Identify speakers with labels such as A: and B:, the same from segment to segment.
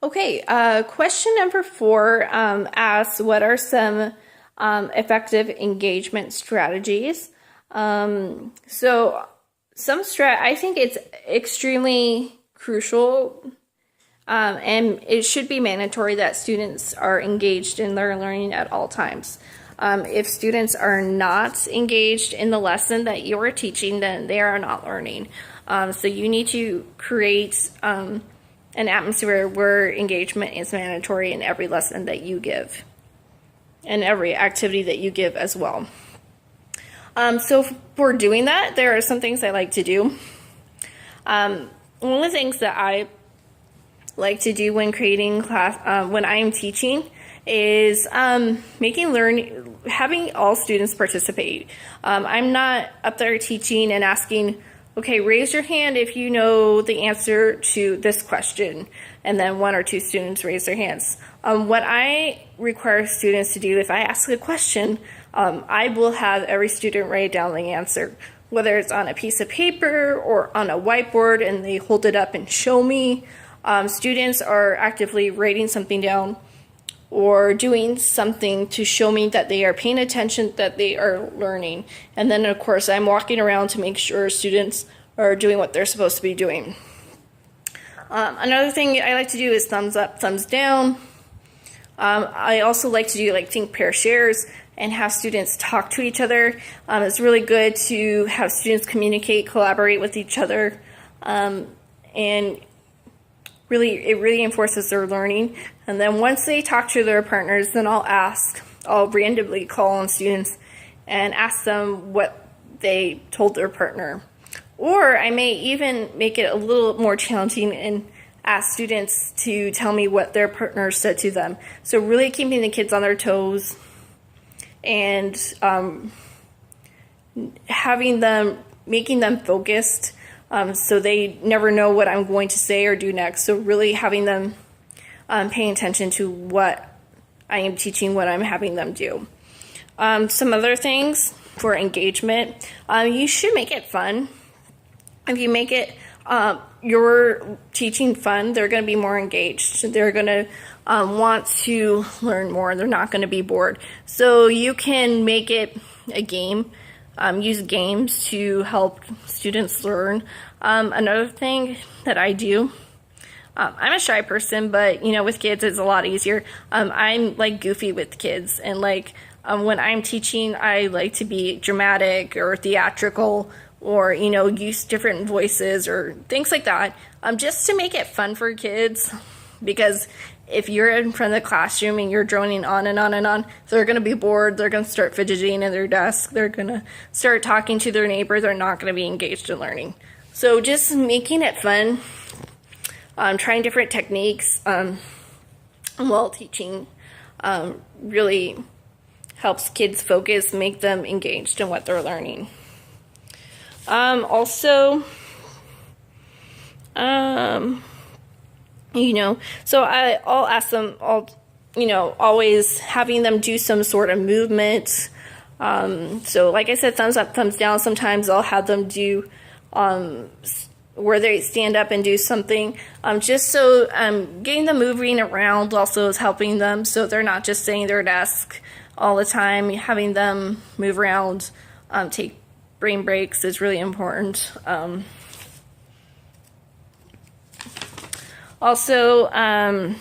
A: Okay, question number 4 asks, what are some effective engagement strategies? I think it's extremely crucial and it should be mandatory that students are engaged in their learning at all times. If students are not engaged in the lesson that you are teaching, then they are not learning. So you need to create an atmosphere where engagement is mandatory in every lesson that you give and every activity that you give as well. So for doing that, there are some things I like to do. One of the things that I like to do when creating class, when I am teaching, is having all students participate. I'm not up there teaching and asking, okay, raise your hand if you know the answer to this question, and then 1 or 2 students raise their hands. What I require students to do, if I ask a question, I will have every student write down the answer, whether it's on a piece of paper or on a whiteboard, and they hold it up and show me. Students are actively writing something down or doing something to show me that they are paying attention, that they are learning. And then, of course, I'm walking around to make sure students are doing what they're supposed to be doing. Another thing I like to do is thumbs up, thumbs down. I also like to do think, pair, shares, and have students talk to each other. It's really good to have students communicate, collaborate with each other, and it really enforces their learning. And then once they talk to their partners, then I'll randomly call on students and ask them what they told their partner. Or I may even make it a little more challenging and ask students to tell me what their partner said to them. So really keeping the kids on their toes and making them focused. So they never know what I'm going to say or do next. So really having them paying attention to what I am teaching, what I'm having them do. Some other things for engagement, you should make it fun. If you make it your teaching fun, they're going to be more engaged. They're going to want to learn more. They're not going to be bored. So you can make it a game. Use games to help students learn. Another thing that I do, I'm a shy person, but with kids it's a lot easier. I'm goofy with kids, and when I'm teaching, I like to be dramatic or theatrical, or use different voices or things like that, just to make it fun for kids. Because if you're in front of the classroom and you're droning on and on and on, they're going to be bored. They're going to start fidgeting in their desk. They're going to start talking to their neighbor. They're not going to be engaged in learning. So just making it fun, trying different techniques while teaching really helps kids focus, make them engaged in what they're learning. So I'll ask them, always having them do some sort of movement. So like I said, thumbs up, thumbs down. Sometimes I'll have them do where they stand up and do something. Just so getting them moving around also is helping them, so they're not just sitting at their desk all the time. Having them move around, take brain breaks is really important. Also, I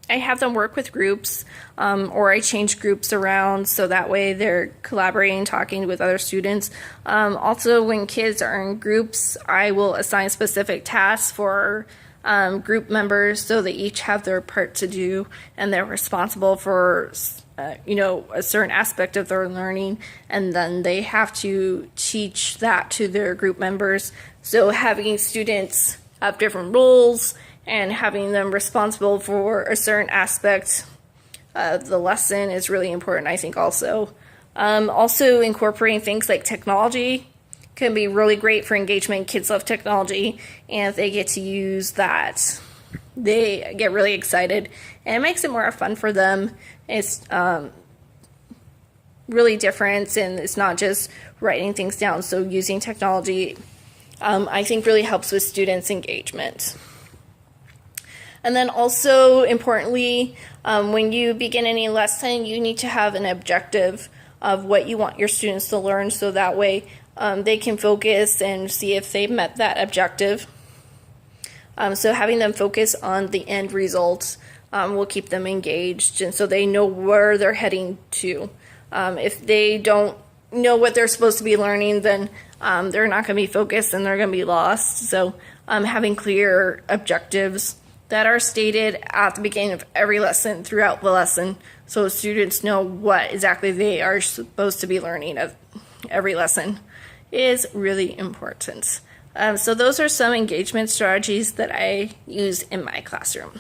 A: have them work with groups, or I change groups around so that way they're collaborating, talking with other students. Also, when kids are in groups, I will assign specific tasks for group members so they each have their part to do, and they're responsible for a certain aspect of their learning, and then they have to teach that to their group members. So having students have different roles and having them responsible for a certain aspect of the lesson is really important, I think, also. Also incorporating things like technology can be really great for engagement. Kids love technology, and if they get to use that, they get really excited, and it makes it more fun for them. It's really different, and it's not just writing things down. So using technology I think really helps with students' engagement. And then also importantly, when you begin any lesson, you need to have an objective of what you want your students to learn, so that way they can focus and see if they've met that objective. So having them focus on the end results will keep them engaged, and so they know where they're heading to. If they don't know what they're supposed to be learning, then they're not going to be focused and they're going to be lost. So having clear objectives that are stated at the beginning of every lesson throughout the lesson, so students know what exactly they are supposed to be learning of every lesson, is really important. So those are some engagement strategies that I use in my classroom.